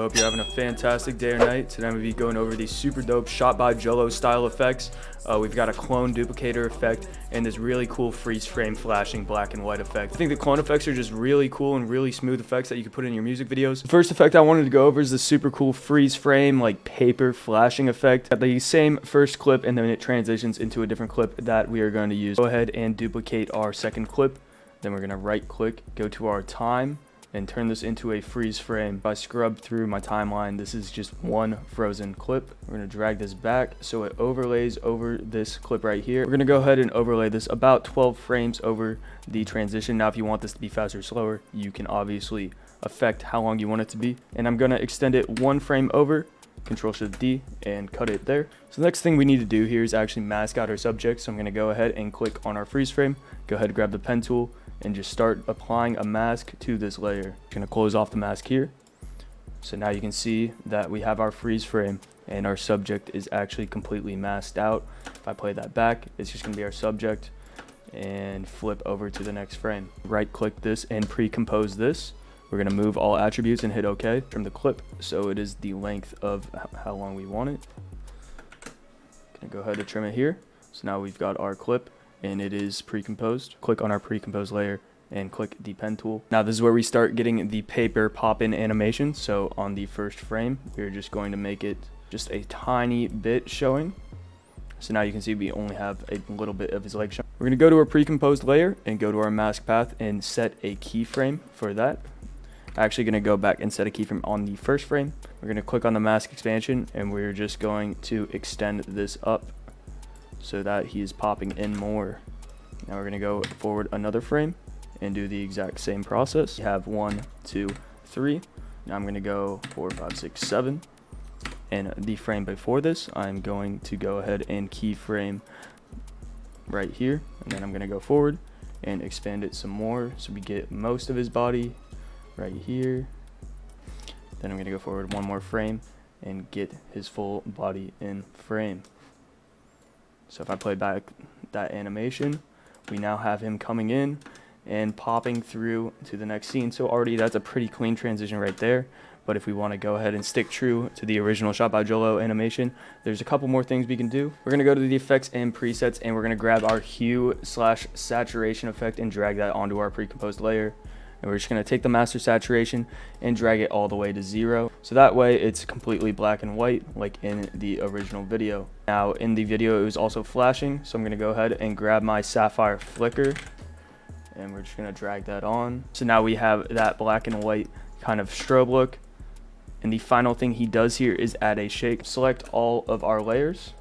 hope you're having a fantastic day or night. Today I'm going to be going over these super dope SHOTBYJOLO style effects. We've got a clone duplicator effect and this really cool freeze frame flashing black and white effect. I think the clone effects are just really cool and really smooth effects that you can put in your music videos. The first effect I wanted to go over is the super cool freeze frame like paper flashing effect. At the same first clip and then it transitions into a different clip that we are going to use. Go ahead and duplicate our second clip. Then we're going to right click, go to our time, and turn this into a freeze frame. If I scrub through my timeline, this is just one frozen clip. We're going to drag this back so it overlays over this clip right here. We're going to go ahead and overlay this about 12 frames over the transition. Now if you want this to be faster or slower, you can obviously affect how long you want it to be. And I'm going to extend it one frame over, Control-Shift-D, and cut it there. So the next thing we need to do here is actually mask out our subject. So I'm going to go ahead and click on our freeze frame, go ahead and grab the pen tool, and just start applying a mask to this layer. I'm going to close off the mask here. So now you can see that we have our freeze frame and our subject is actually completely masked out. If I play that back, it's just going to be our subject, and flip over to the next frame. Right click this and pre-compose this. We're going to move all attributes and hit OK. Trim the clip so it is the length of how long we want it. Going to go ahead and trim it here. So now we've got our clip and it is pre-composed. Click on our pre-composed layer and click the pen tool. Now this is where we start getting the paper pop-in animation. So on the first frame, we're just going to make it just a tiny bit showing. So now you can see we only have a little bit of his leg showing. We're going to go to our pre-composed layer and go to our mask path and set a keyframe for that. I'm actually going to go back and set a keyframe on the first frame. We're going to click on the mask expansion and we're just going to extend this up so that he is popping in more. Now we're going to go forward another frame and do the exact same process. We have 1, 2, 3. Now I'm going to go 4, 5, 6, 7. And the frame before this, I'm going to go ahead and keyframe right here. And then I'm going to go forward and expand it some more so we get most of his body right here. Then I'm going to go forward one more frame and get his full body in frame. So if I play back that animation, we now have him coming in and popping through to the next scene. So already that's a pretty clean transition right there. But if we want to go ahead and stick true to the original SHOTBYJOLO animation, there's a couple more things we can do. We're going to go to the effects and presets and we're going to grab our hue/saturation effect and drag that onto our pre-composed layer. And we're just going to take the master saturation and drag it all the way to 0. So that way it's completely black and white like in the original video. Now in the video it was also flashing, so I'm going to go ahead and grab my sapphire flicker and we're just going to drag that on. So now we have that black and white kind of strobe look. And the final thing he does here is add a shake. Select all of our layers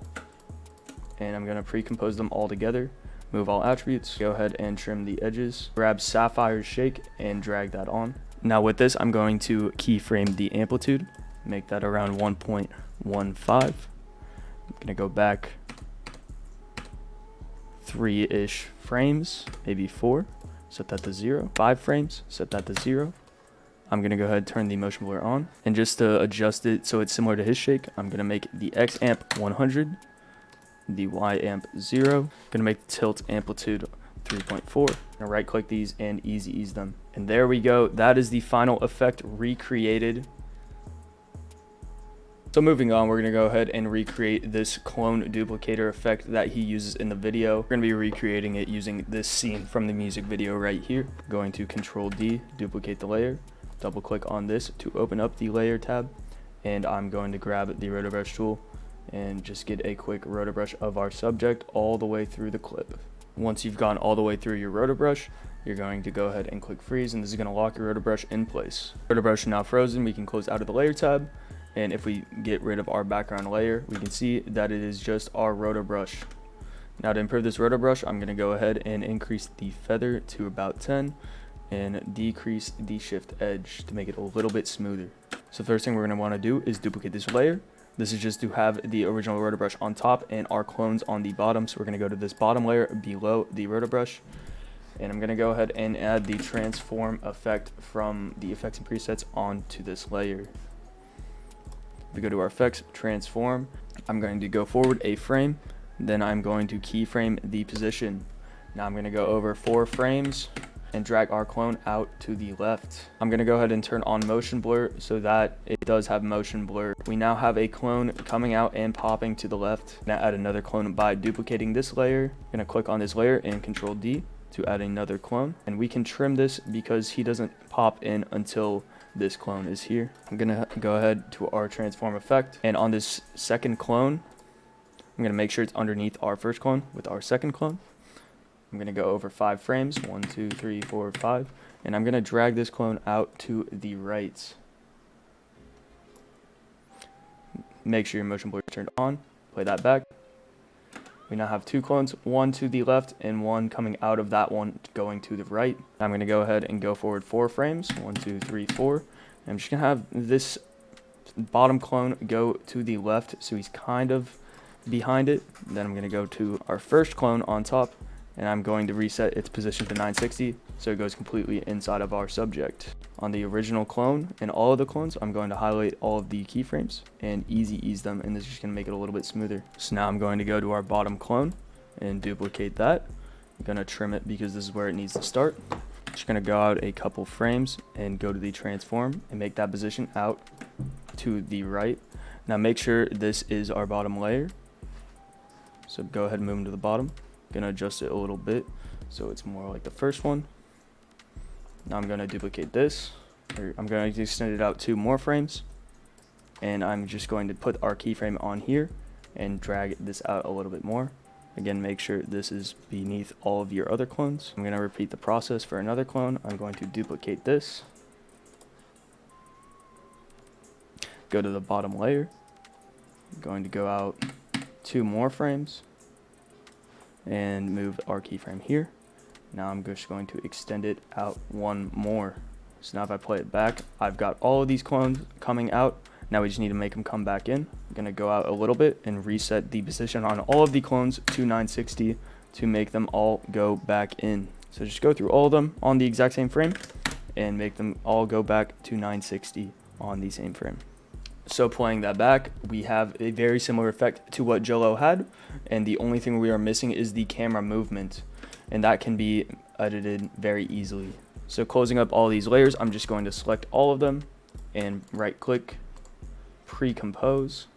and I'm going to pre-compose them all together. Move all attributes, go ahead and trim the edges, grab Sapphire's shake and drag that on. Now with this, I'm going to keyframe the amplitude, make that around 1.15. I'm gonna go back 3-ish frames, maybe 4, set that to 0. 5 frames, set that to 0. I'm gonna go ahead and turn the motion blur on. And just to adjust it so it's similar to his shake, I'm gonna make the X amp 100. The Y amp 0. Gonna make the tilt amplitude 3.4. Gonna right click these and easy ease them. And there we go. That is the final effect recreated. So moving on, we're gonna go ahead and recreate this clone duplicator effect that he uses in the video. We're gonna be recreating it using this scene from the music video right here. Going to Control-D, duplicate the layer, double click on this to open up the layer tab, and I'm going to grab the roto brush tool and just get a quick roto brush of our subject all the way through the clip. Once you've gone all the way through your roto brush, you're going to go ahead and click freeze, and this is going to lock your roto brush in place. Roto brush is now frozen. We can close out of the layer tab, and if we get rid of our background layer, we can see that it is just our roto brush. Now to improve this roto brush, I'm going to go ahead and increase the feather to about 10 and decrease the shift edge to make it a little bit smoother. So the first thing we're going to want to do is duplicate this layer. This is just to have the original roto brush on top and our clones on the bottom. So we're going to go to this bottom layer below the roto brush. And I'm going to go ahead and add the transform effect from the effects and presets onto this layer. If we go to our effects, transform, I'm going to go forward a frame. Then I'm going to keyframe the position. Now I'm going to go over 4 frames and drag our clone out to the left. I'm going to go ahead and turn on motion blur so that it does have motion blur. We now have a clone coming out and popping to the left. Now add another clone by duplicating this layer. I'm going to click on this layer and Control D to add another clone. And we can trim this because he doesn't pop in until this clone is here. I'm going to go ahead to our transform effect. And on this second clone, I'm going to make sure it's underneath our first clone with our second clone. I'm going to go over 5 frames, 1, 2, 3, 4, 5, and I'm going to drag this clone out to the right. Make sure your motion blur is turned on, play that back. We now have 2 clones, one to the left and one coming out of that one going to the right. I'm going to go ahead and go forward 4 frames, 1, 2, 3, 4. And I'm just going to have this bottom clone go to the left so he's kind of behind it. Then I'm going to go to our first clone on top, and I'm going to reset its position to 960 so it goes completely inside of our subject. On the original clone and all of the clones, I'm going to highlight all of the keyframes and easy ease them, and this is just going to make it a little bit smoother. So now I'm going to go to our bottom clone and duplicate that. I'm going to trim it because this is where it needs to start. Just going to go out a couple frames and go to the transform and make that position out to the right. Now make sure this is our bottom layer. So go ahead and move them to the bottom. Gonna adjust it a little bit so it's more like the first one. Now I'm gonna duplicate this, or I'm going to extend it out 2 more frames, and I'm just going to put our keyframe on here and drag this out a little bit more. Again, make sure this is beneath all of your other clones. I'm gonna repeat the process for another clone. I'm going to duplicate this, go to the bottom layer, I'm going to go out 2 more frames and move our keyframe here. Now I'm just going to extend it out 1 more. So now if I play it back, I've got all of these clones coming out. Now we just need to make them come back in. I'm gonna go out a little bit and reset the position on all of the clones to 960 to make them all go back in. So just go through all of them on the exact same frame and make them all go back to 960 on the same frame. So playing that back, we have a very similar effect to what Jolo had, and the only thing we are missing is the camera movement, and that can be edited very easily. So closing up all these layers, I'm just going to select all of them and right click, pre-compose,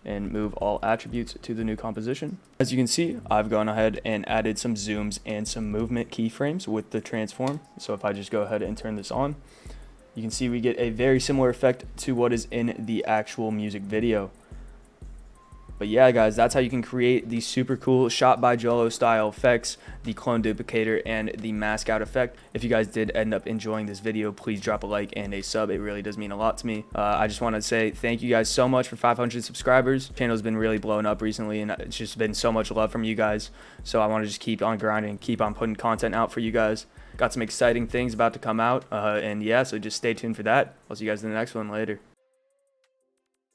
and move all attributes to the new composition. As you can see, I've gone ahead and added some zooms and some movement keyframes with the transform. So if I just go ahead and turn this on, you can see we get a very similar effect to what is in the actual music video. But yeah, guys, that's how you can create these super cool shot by Jolo style effects, the clone duplicator, and the mask out effect. If you guys did end up enjoying this video, please drop a like and a sub. It really does mean a lot to me. I just want to say thank you guys so much for 500 subscribers. Channel's been really blowing up recently, and it's just been so much love from you guys. So I want to just keep on grinding, keep on putting content out for you guys. Got some exciting things about to come out, and yeah, so just stay tuned for that. I'll see you guys in the next one later.